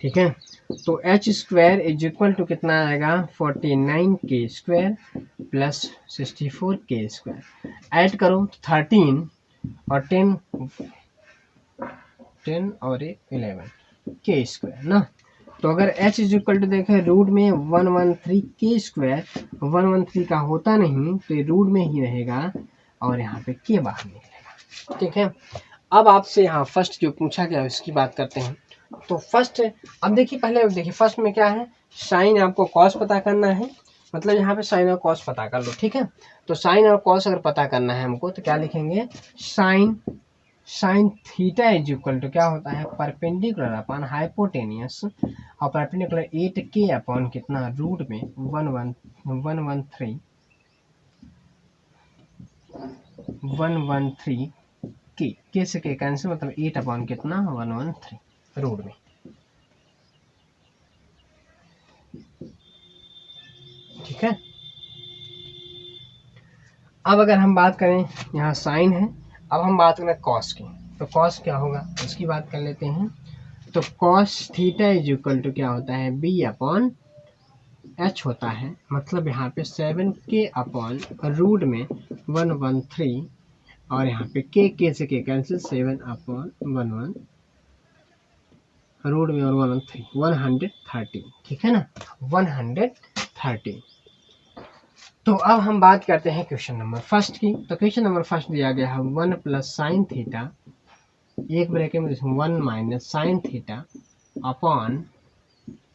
ठीक है, तो H square is equal to कितना आएगा, 49K² प्लस 64K²। ऐड करो 13 और 10 और 11K² ना। तो अगर H इज इक्वल टू देखें रूट में 113K², 113 का होता नहीं तो ये रूट में ही रहेगा और यहाँ पे K बाहर निकलेगा। ठीक है, अब आपसे यहाँ फर्स्ट जो पूछा गया उसकी बात करते हैं। तो फर्स्ट, अब देखिए पहले देखिए फर्स्ट में क्या है, साइन आपको कॉस पता करना है, मतलब यहाँ पे साइन और कॉस पता कर लो। ठीक है, तो साइन और कॉस अगर पता करना है हमको तो क्या लिखेंगे, sine theta is equal to क्या होता है, परपेंडिकुलर अपॉन हाइपोटेनियस, और परपेंडिकुलर 8K अपॉन कितना, रूट में 113 के से के कैंसिल, मतलब 8 अपॉन कितना 113 रूट में। ठीक है, अब अगर हम बात करें यहाँ साइन है, अब हम बात करें कॉस की। तो कॉस क्या होगा उसकी बात कर लेते हैं। तो cos theta is equal to क्या होता है बी अपॉन एच होता है, मतलब यहाँ पे 7k अपॉन रूट में 113 और यहाँ पे के से के कैंसिल 7 अपॉन 11 रूट में और 113 130, ठीक है ना 130। तो अब हम बात करते हैं क्वेश्चन नंबर फर्स्ट की। तो क्वेश्चन नंबर फर्स्ट दिया गया है 1 प्लस साइन थीटा, एक ब्रैकेट में 1 माइनस साइन थीटा अपॉन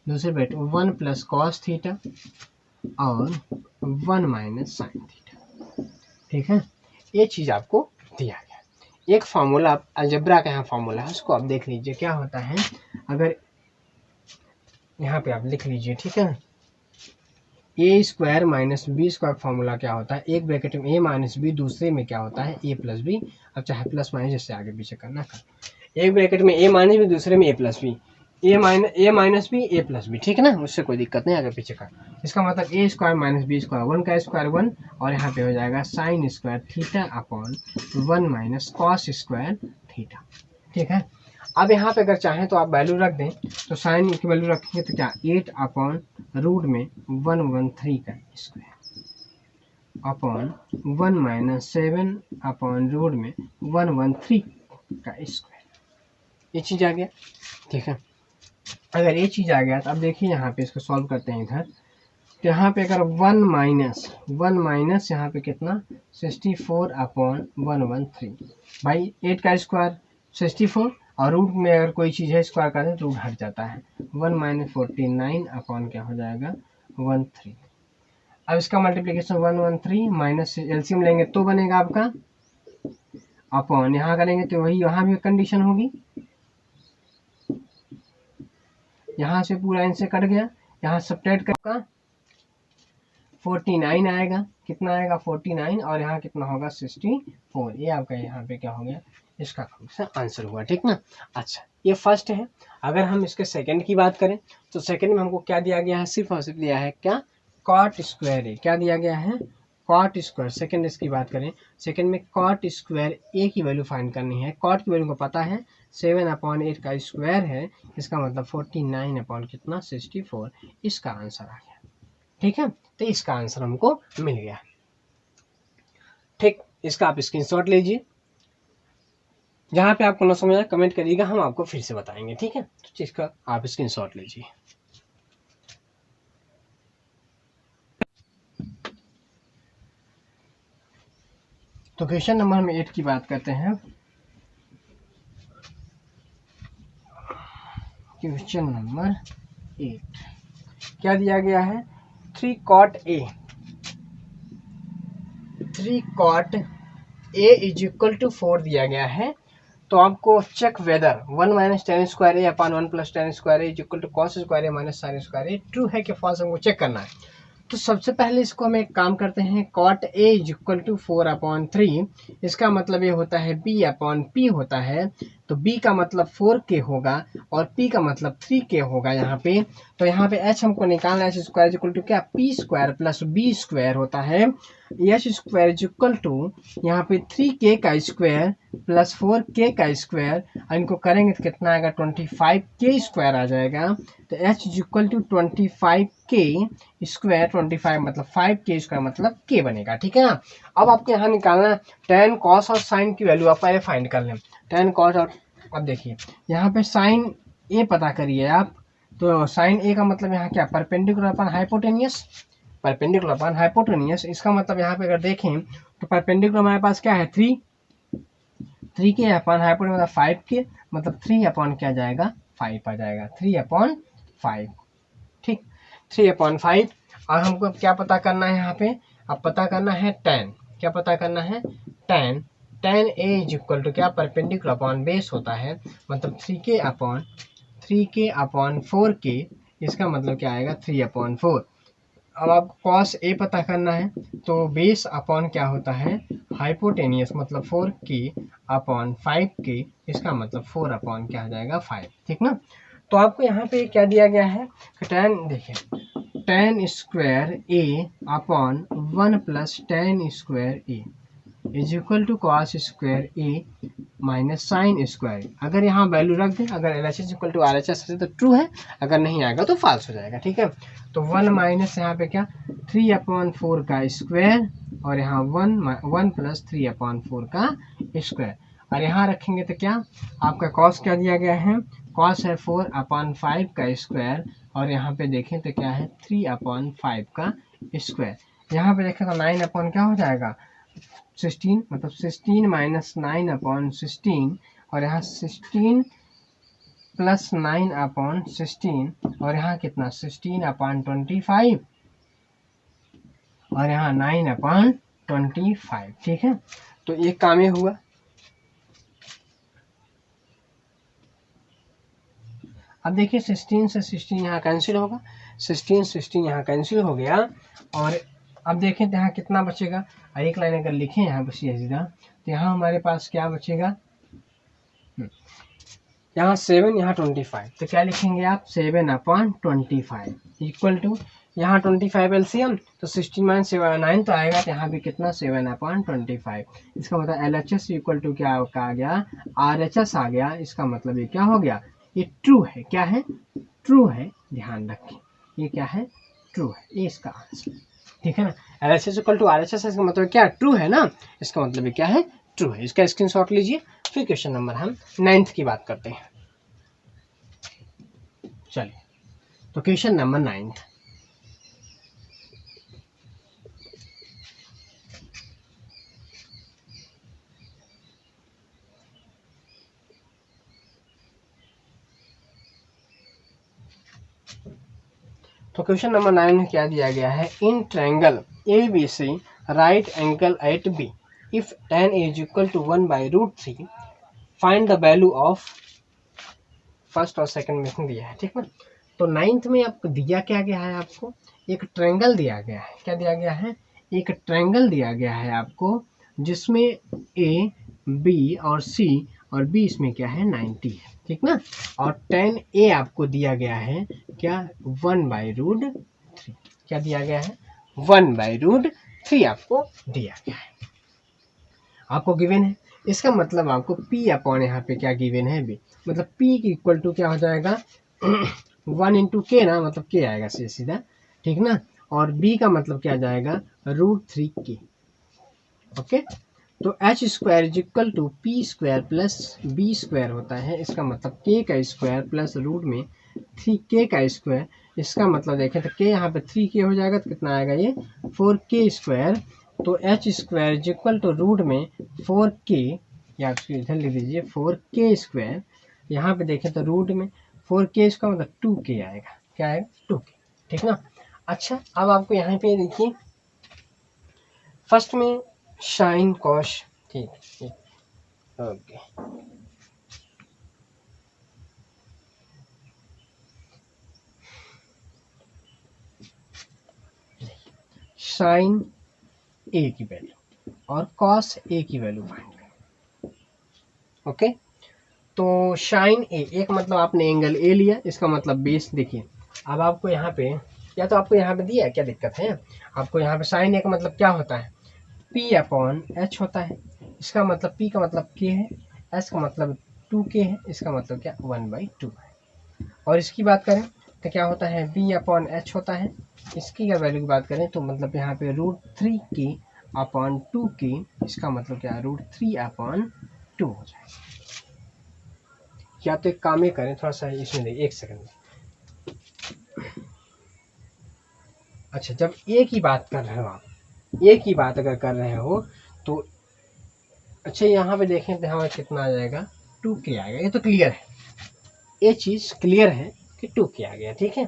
दूसरे ब्रैकेट 1 प्लस कॉस थीटा और 1 माइनस साइन थीटा, ठीक है। ये चीज़ आपको दिया गया। एक फार्मूला अलजेब्रा का यहाँ फार्मूला है, उसको आप देख लीजिए क्या होता है। अगर यहाँ पे आप लिख लीजिए, ठीक है, A square minus B square formula क्या होता है, एक ब्रैकेट में ए माइनस बी, दूसरे में क्या होता है ए प्लस बी। अब चाहे प्लस माइनस जैसे आगे पीछे करना कर, एक ब्रैकेट में ए माइनस बी, दूसरे में ए प्लस बी, ए माइनस बी ए प्लस बी, ठीक है ना, उससे कोई दिक्कत नहीं आगे पीछे का। इसका मतलब ए स्क्वायर माइनस बी स्क्वायर 1 का स्क्वायर 1 और यहाँ पे हो जाएगा sine square theta upon 1 minus cos square theta, ठीक है। अब यहाँ पे अगर चाहें तो आप वैल्यू रख दें, तो साइन की वैल्यू रखेंगे तो क्या 8 अपॉन रूट में 113 का square upon 1 minus 7 upon root में 113 का स्क्वायर, ये चीज़ आ गया, ठीक है। अगर ये चीज़ आ गया तो अब देखिए यहाँ पे इसको सॉल्व करते हैं इधर। तो यहाँ पे अगर 1 माइनस यहाँ पे कितना 64 अपॉन 113, भाई 8 का स्क्वायर 64 और रूट में अगर कोई चीज़ है स्क्वायर करते हैं तो रूट हट जाता है, 1 माइनस 49 अपॉन क्या हो जाएगा 13। अब इसका मल्टीप्लिकेशन 113 माइनस एलसीएम लेंगे तो बनेगा आपका अपॉन यहाँ करेंगे तो वही यहाँ भी कंडीशन होगी, यहाँ से पूरा इनसे कट गया, यहाँ सब्ट्रैक्ट करका 49 आएगा, कितना आएगा 49 और यहाँ कितना होगा 64, ये आपका यहाँ पे क्या हो गया इसका आंसर हुआ, ठीक ना। अच्छा ये फर्स्ट है। अगर हम इसके सेकंड की बात करें तो सेकंड में हमको क्या दिया गया है, सिर्फ और सिर्फ दिया है क्या कॉट स्क्वायर ए, क्या दिया गया है कॉट स्क्वायर। सेकंड इसकी बात करें, सेकंड में कॉट स्क्वायर ए की वैल्यू फाइंड करनी है। कॉट की वैल्यू को पता है 7 अपॉन 8 का स्क्वायर है, इसका मतलब 49 अपॉन कितना 64, इसका आंसर आ गया, ठीक है। तो इसका आंसर हमको मिल गया, ठीक। इसका आप स्क्रीनशॉट लीजिए, जहाँ पे आपको ना समझ आए कमेंट करिएगा, हम आपको फिर से बताएंगे, ठीक है। तो इसका आप स्क्रीनशॉट लीजिए। तो क्वेश्चन नंबर हम 8 की बात करते हैं। क्वेश्चन नंबर 8 क्या दिया गया है 3 cot a is equal to 4 दिया गया है। तो आपको check whether 1 minus tan square A upon 1 plus tan square A is equal to cos square A minus sine square A true है कि फॉल्स, हमको चेक करना है। तो सबसे पहले इसको हम एक काम करते हैं, cot A is equal to 4 upon 3, इसका मतलब ये होता है बी अपॉन पी होता है। तो बी का मतलब 4k होगा और पी का मतलब 3k होगा यहाँ पे। तो यहाँ पे एच हमको निकालना है, H square is equal to क्या P square plus B square होता है, H square is equal to यहाँ पे 3k का स्क्वायर प्लस 4k का स्क्वायर, इनको करेंगे तो कितना आएगा 25k स्क्वायर आ जाएगा। तो H is equal to 25k square, 25 मतलब 5k स्क्वायर मतलब k बनेगा, ठीक है ना। अब आपको यहाँ निकालना tan cos और साइन की वैल्यू आप पहले फाइंड कर लें, tan cos और अब देखिए यहाँ पे साइन ए पता करिए आप। तो साइन ए का मतलब यहाँ क्या perpendicular upon hypotenuse, perpendicular upon hypotenuse, इसका मतलब यहाँ पे अगर देखें तो परपेंडिकुलर हमारे पास क्या है 3 के अपॉन हाइपोटेनियस मतलब 5k, मतलब 3 अपॉन क्या जाएगा 5 आ जाएगा, 3 अपॉन 5, ठीक 3 अपॉन 5। और हमको क्या पता करना है यहाँ पे, अब पता करना है tan, क्या पता करना है tan A is equal to क्या परपेंडिकुलर अपॉन बेस होता है, मतलब 3k अपॉन 4k, इसका मतलब क्या आएगा 3 अपॉन 4। अब आपको cos a पता करना है, तो बेस अपॉन क्या होता है हाइपोटेनियस, मतलब 4k अपॉन 5k, इसका मतलब 4 अपॉन क्या आ जाएगा 5, ठीक ना। तो आपको यहाँ पे क्या दिया गया है tan, देखिए tan स्क्वायर a अपॉन 1 प्लस tan square a, is equal to cos square A minus sine square. अगर यहाँ वैल्यू रख दें, अगर L H S equal to R H S है तो ट्रू है, अगर नहीं आएगा तो फॉल्स हो जाएगा। ठीक है, तो 1 माइनस यहाँ पे क्या 3/4 का स्क्वायर और यहाँ 1 प्लस 3/4 का स्क्वायर, और यहाँ रखेंगे तो क्या आपका कॉस क्या दिया गया है, कॉस है 4/5 का स्क्वायर, और यहाँ पे देखें तो क्या है 3/5 का स्क्वायर। यहाँ पे देखें तो 9 अपॉन क्या हो जाएगा 16, मतलब 16 माइनस 9/16, और यहाँ 16 प्लस 9/16, और यहाँ कितना 16/25, और यहाँ 9/25। ठीक है, तो एक काम ये हुआ। अब देखिए 16 से 16 यहाँ कैंसिल होगा, 16 यहाँ कैंसिल हो गया, और अब देखें तो यहाँ कितना बचेगा, एक लाइन अगर लिखें यहाँ पर सीधा तो यहाँ हमारे पास क्या बचेगा, यहाँ 7 यहाँ 25, तो क्या लिखेंगे आप 7/25 इक्वल टू यहाँ 25 एलसीएम, तो 16 माइनस 9 तो आएगा, तो यहाँ भी कितना 7/25। इसका मतलब L H S equal to क्या आ गया आर एच एस आ गया। इसका मतलब ये क्या हो गया, ये ट्रू है। क्या है, ट्रू है, ध्यान रखें ये क्या है, ट्रू है, ये इसका आंसर। ठीक है ना, L H S equal to R H S, इसका मतलब क्या ट्रू है ना, इसका मतलब ये क्या है ट्रू है। इसका स्क्रीनशॉट लीजिए। फिर क्वेश्चन नंबर हम 9th की बात करते हैं। चलिए, तो क्वेश्चन नंबर 9th, तो क्वेश्चन नंबर 9 में क्या दिया गया है, in triangle A B C right angle at B if tan a is equal to 1/√3 find the value of first और सेकंड में दिया है। ठीक है, तो 9th में आपको दिया क्या गया है, आपको एक ट्रायंगल दिया गया है। क्या दिया गया है, एक ट्रायंगल दिया गया है आपको, जिसमें ए बी और सी और बी इसमें क्या है 90 है। ठीक ना, और tan a आपको दिया गया है क्या 1/√3, क्या दिया गया है 1/√3 आपको दिया गया है, आपको गिवन है। इसका मतलब आपको p अपॉन यहाँ पे क्या गिवन है b, मतलब p की इक्वल टू क्या हो जाएगा 1 इंटू के ना, मतलब k आएगा सीधा। ठीक ना, और b का मतलब क्या जाएगा √3k। ओके, तो H square is equal to P square plus B square होता है। इसका मतलब k का स्क्वायर प्लस रूट में 3k का स्क्वायर। इसका मतलब देखें तो k यहाँ पे 3k हो जाएगा, तो कितना आएगा ये 4k स्क्वायर। तो H square is equal to root में 4k, या इधर लिख दीजिए 4k स्क्वायर। यहाँ पे देखें तो रूट में 4k, इसका मतलब 2k आएगा। क्या आएगा 2k। ठीक ना, अच्छा अब आपको यहाँ पे देखिए फर्स्ट में साइन कॉस, ठीक ओके, साइन ए की वैल्यू और कॉस ए की वैल्यू फाइंड करें। ओके, तो साइन ए, एक मतलब आपने एंगल ए लिया, इसका मतलब बेस। देखिए अब आपको यहाँ पे, या तो आपको यहाँ पे दिया है, क्या दिक्कत है, आपको यहाँ पे साइन ए का मतलब क्या होता है P अपॉन एच होता है। इसका मतलब P का मतलब K है, S का मतलब 2K है, इसका मतलब क्या 1/2 है। और इसकी बात करें तो क्या होता है B अपॉन एच होता है। इसकी अगर वैल्यू की बात करें तो मतलब यहाँ पे √3k अपॉन 2k, इसका मतलब क्या √3/2 हो जाएगा। या तो एक काम ये करें, थोड़ा सा इसमें देखिए, एक सेकंड। अच्छा, जब ए की बात कर रहे हो आप, ए की बात अगर कर रहे हो तो अच्छा यहाँ पे देखें तो हमारा कितना आ जाएगा 2k आएगा। ये तो क्लियर है, ये चीज़ क्लियर है कि 2k आ गया। ठीक है,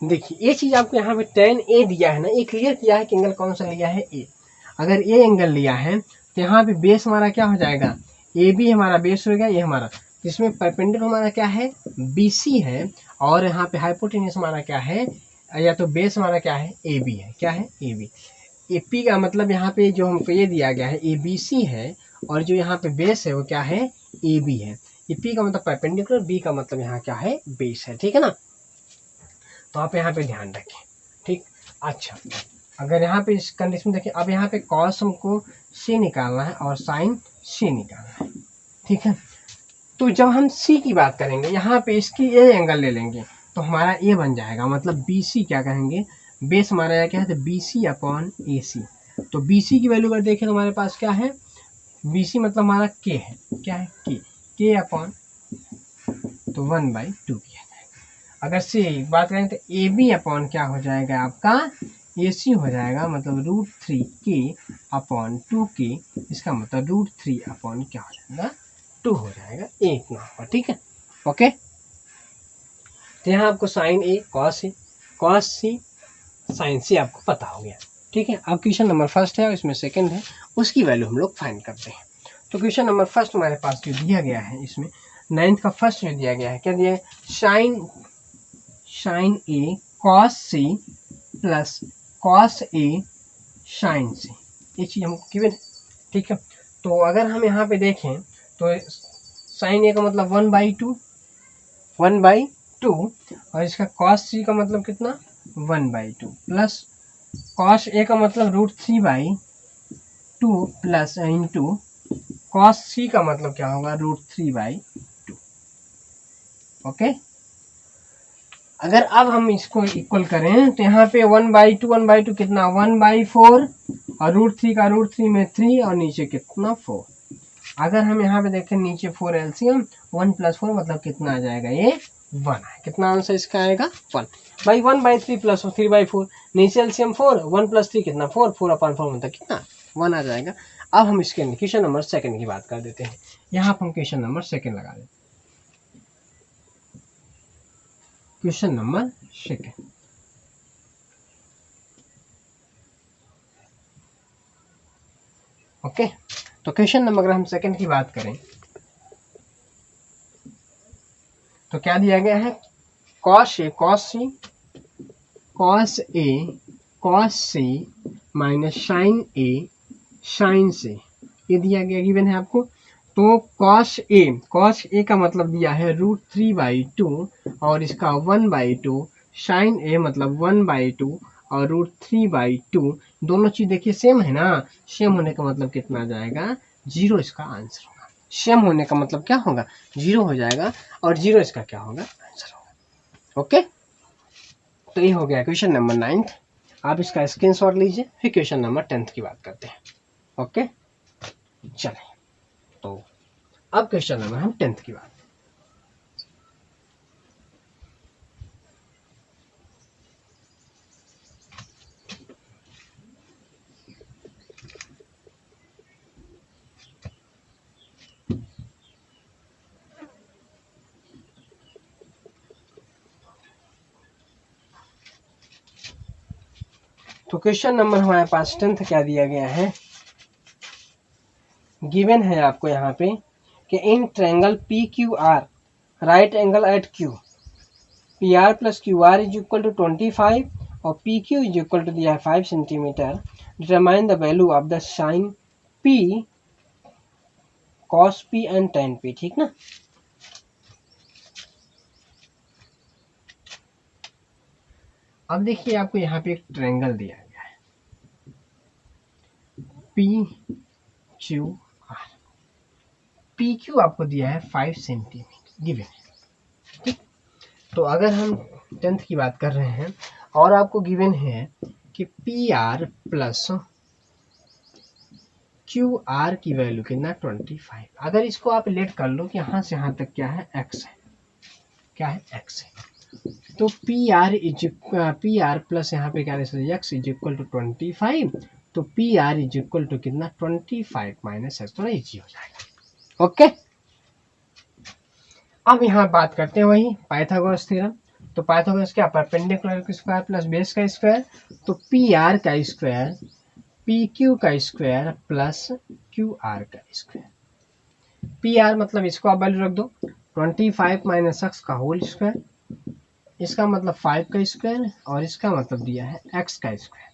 देखिए ये चीज़ आपको यहाँ पे tan a दिया है ना, ये क्लियर किया है कि एंगल कौन सा लिया है ए। अगर ए एंगल लिया है तो यहाँ पे बेस हमारा क्या हो जाएगा, ए बी हमारा बेस हो गया, ये हमारा, जिसमें परपेंडिकुलर हमारा क्या है BC है, और यहाँ पे हाइपोटेन्यूस हमारा क्या है, या तो बेस हमारा क्या है AB है। क्या है AB। AP का मतलब यहाँ पे जो हमको ये दिया गया है ABC है, और जो यहाँ पे बेस है वो क्या है AB है। ये P का मतलब परपेंडिकुलर, B का मतलब यहाँ क्या है बेस है। ठीक है ना, तो आप यहाँ पे ध्यान रखें, ठीक। अच्छा, अगर यहाँ पे इस कंडीशन देखिए, अब यहाँ पे कॉस हमको सी निकालना है और साइन सी निकालना है, ठीक है। तो जब हम सी की बात करेंगे, यहाँ पे इसकी ए एंगल ले लेंगे तो हमारा ए बन जाएगा, मतलब बी सी क्या कहेंगे, बेस हमारा क्या है, तो बी सी अपॉन ए सी। तो बी सी की वैल्यू अगर देखें तो हमारे पास क्या है, बी सी मतलब हमारा के है, क्या है, के अपॉन तो 1/2 किया जाएगा। अगर सी बात करें तो ए बी अपॉन क्या हो जाएगा आपका, ए सी हो जाएगा, मतलब √3 के अपॉन 2 के, इसका मतलब √3 अपॉन क्या हो जाएगा, 2 हो जाएगा, ए इतना होगा, ठीक है, ओके। तो यहाँ आपको साइन ए कॉस सी साइन सी आपको पता हो गया, ठीक है। अब क्वेश्चन नंबर फर्स्ट है और इसमें सेकंड है, उसकी वैल्यू हम लोग फाइंड करते हैं। तो क्वेश्चन नंबर फर्स्ट हमारे पास जो दिया गया है, इसमें 9th का फर्स्ट जो दिया गया है, क्या दिया है, sign A cos C plus cos A sign सी, ये चीज़ हमको गिवन है, ठीक है। तो अगर हम यहाँ पे देखें तो साइन ए का मतलब 1/2 और इसका कॉस सी का मतलब कितना 1/2 प्लस कॉस ए का मतलब √3/2 प्लस इंटू कॉस सी का मतलब क्या होगा, √3/2, ओके। अगर अब हम इसको इक्वल करें तो यहाँ पे 1/2 कितना 1/4 और √3 का √3 में 3 और नीचे कितना 4। अगर हम यहाँ पे देखें नीचे 4 एलसीएम 1 + 4 मतलब कितना आ जाएगा, ये 1 है। कितना आंसर इसका आएगा 1 भाई, 1/3 प्लस 3/4, नीचे एलसीएम 4, 1 + 3 कितना 4, 4/4 मतलब कितना 1 आ जाएगा। अब हम इसके क्वेश्चन नंबर सेकंड की बात कर देते हैं, यहाँ पर हम क्वेश्चन नंबर सेकंड लगा देते हैं। Question number second, okay. तो क्वेश्चन नंबर अगर हम सेकंड की बात करें तो क्या दिया गया है, कॉस सी माइनस साइन से ये दिया गया, गिवन है आपको। तो कॉस ए का मतलब दिया है √3/2 और इसका 1/2, साइन ए मतलब 1/2 और √3/2, दोनों चीज देखिए सेम है ना, सेम होने का मतलब कितना आ जाएगा 0, इसका आंसर होगा। सेम होने का मतलब क्या होगा 0 हो जाएगा और 0 इसका क्या होगा आंसर होगा, ओके। तो ये हो गया क्वेश्चन नंबर 9th, आप इसका स्क्रीनशॉट लीजिए। फिर क्वेश्चन नंबर 10th की बात करते हैं, ओके। चलें, तो अब क्वेश्चन नंबर हम 10th की बात, तो क्वेश्चन नंबर हमारे पास 10th क्या दिया गया है, गिवन है आपको यहाँ पे कि in triangle PQR right angle at Q, PR + QR is equal to 25 और PQ इज इक्वल टू दिया है 5 centimetre, determine the value of the sine P cos P and tan P, ठीक ना। अब देखिए आपको यहाँ पे एक ट्रायंगल दिया गया है PQR, PQ आपको दिया है 5 सेंटीमीटर गिवन है, ठीक। तो अगर हम 10th की बात कर रहे हैं और आपको गिवन है कि PR प्लस QR की वैल्यू कितना 25, अगर इसको आप लेट कर लो कि यहाँ से यहाँ तक क्या है x है, क्या है x है, तो PR प्लस यहाँ पे क्या x इज इक्वल टू 25, तो PR इज इक्वल टू कितना 25 माइनस x, थोड़ा इजी हो जाएगा, ओके। अब यहाँ बात करते हैं वही पाइथागोरस थ्योरम। तो पाइथागोरस क्या, परपेंडिकुलर का स्क्वायर प्लस बेस का स्क्वायर, तो PR का स्क्वायर PQ का स्क्वायर प्लस QR का स्क्वायर। PR मतलब इसको आप वैल्यू रख दो 25 माइनस x का होल स्क्वायर, इसका मतलब 5 का स्क्वायर और इसका मतलब दिया है x का स्क्वायर,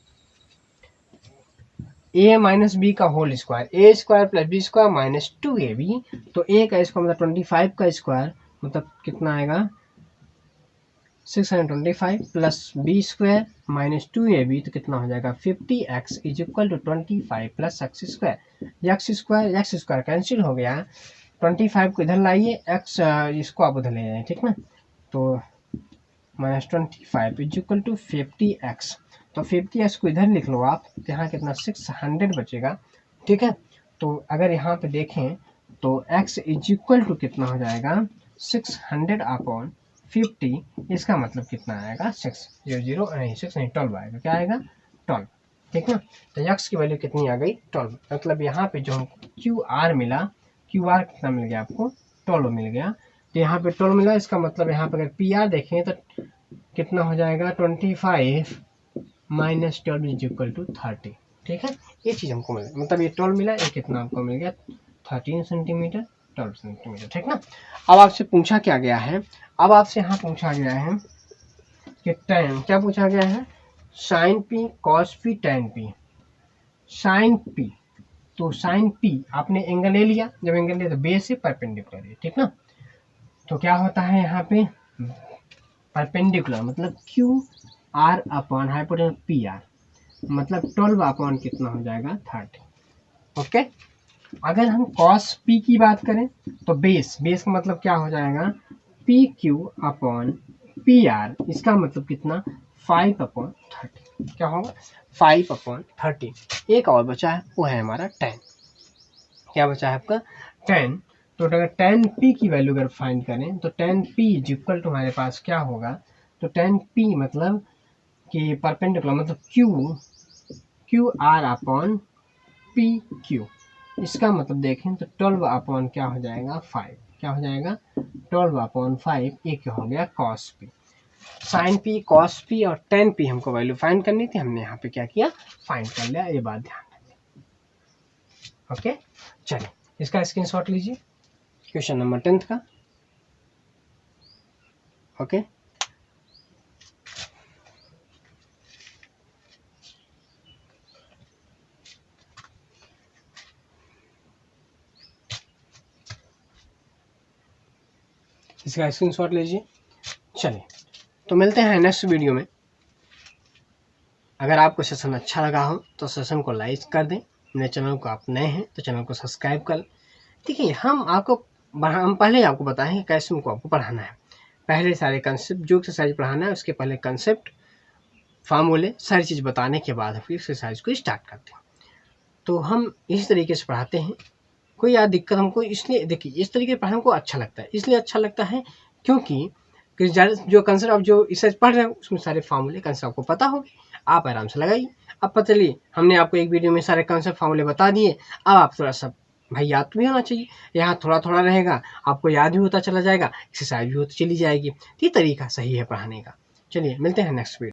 a माइनस बी का whole square, A square plus B square minus 2ab, तो a का इसका मतलब 25 का स्क्वायर मतलब कितना आएगा 625 plus B square minus 2ab तो कितना हो जाएगा 50x is equal to 25 plus x square cancel हो गया। 25 को इधर लाइए, x इसको आप उधर ले जाइए, ठीक ना। तो minus 25 is equal to 50x, तो 50x को इधर लिख लो आप, तो यहाँ कितना 600 बचेगा, ठीक है। तो अगर यहाँ पे देखें तो x इज इक्वल टू कितना हो जाएगा 600 अपॉन 50, इसका मतलब कितना आएगा 12 आएगा, क्या आएगा 12, ठीक ना। तो x की वैल्यू कितनी आ गई 12, मतलब यहाँ पे जो हमको QR मिला, QR कितना मिल गया आपको 12 मिल गया। तो यहाँ पे 12 मिला, इसका मतलब यहाँ पे अगर PR देखें तो कितना हो जाएगा 25 माइनस 12 इज इक्वल टू 30, ठीक है। ये चीज़ हमको मिला, मतलब ये 12 मिला, ये कितना हमको मिल गया 13 सेंटीमीटर 12 सेंटीमीटर, ठीक ना। अब आपसे पूछा क्या गया है, अब आपसे यहाँ पूछा गया है कि tan, क्या पूछा गया है sine P cos P tan P, sine P, तो साइन पी आपने एंगल ले लिया, जब एंगल लिया तो बेस से परपेंडिकुलर है, ठीक ना। तो क्या होता है यहाँ पे परपेंडिकुलर मतलब Q R upon hypotenuse P R, मतलब 12 अपॉन कितना हो जाएगा 30, ओके। अगर हम cos p की बात करें तो बेस का मतलब क्या हो जाएगा P Q upon P R, इसका मतलब कितना 5 अपॉन 30, क्या होगा 5 अपॉन 30। एक और बचा है, वो है हमारा tan, क्या बचा है आपका tan। तो अगर tan p की वैल्यू अगर फाइंड करें तो tan p is equal to हमारे पास क्या होगा, तो tan p मतलब कि परपेंडिकुलर मतलब Q R upon P Q, इसका मतलब देखें तो 12 अपॉन क्या हो जाएगा 5, क्या हो जाएगा 12 अपॉन 5, एक हो गया cos p। Sine P cos p और tan p हमको वैल्यू फाइंड करनी थी, हमने यहाँ पे क्या किया फाइंड कर लिया, ये बात ध्यान रखिए, ओके। चलिए इसका स्क्रीनशॉट लीजिए, क्वेश्चन नंबर 10 का, ओके। इसका स्क्रीनशॉट लीजिए। चलिए तो मिलते हैं नेक्स्ट वीडियो में। अगर आपको सेशन अच्छा लगा हो तो सेशन को लाइक कर दें, मेरे चैनल को आप नए हैं तो चैनल को सब्सक्राइब कर लें। देखिए हम पहले आपको बताएं कि कैसे उनको आपको पढ़ाना है, पहले सारे कंसेप्ट जो एक्सरसाइज पढ़ाना है उसके पहले कंसेप्ट फार्मूले सारी चीज़ बताने के बाद फिर एक्सरसाइज को स्टार्ट करते हैं। तो हम इस तरीके से पढ़ाते हैं, कोई याद दिक्कत हमको, इसलिए देखिए इस तरीके से पढ़ाने को अच्छा लगता है, इसलिए अच्छा लगता है क्योंकि जो कंसेप्ट आप जो एक्सरसाइज पढ़ रहे हैं उसमें सारे फार्मूले कंसेप्ट आपको पता होंगे, आप आराम से लगाइए। अब पता चलिए हमने आपको एक वीडियो में सारे कंसेप्ट फार्मूले बता दिए, अब आप थोड़ा सा भाई याद भी होना चाहिए, यहाँ थोड़ा थोड़ा रहेगा, आपको याद भी होता चला जाएगा, एक्सरसाइज भी होती चली जाएगी, ये तरीका सही है पढ़ाने का। चलिए मिलते हैं नेक्स्ट वीडियो।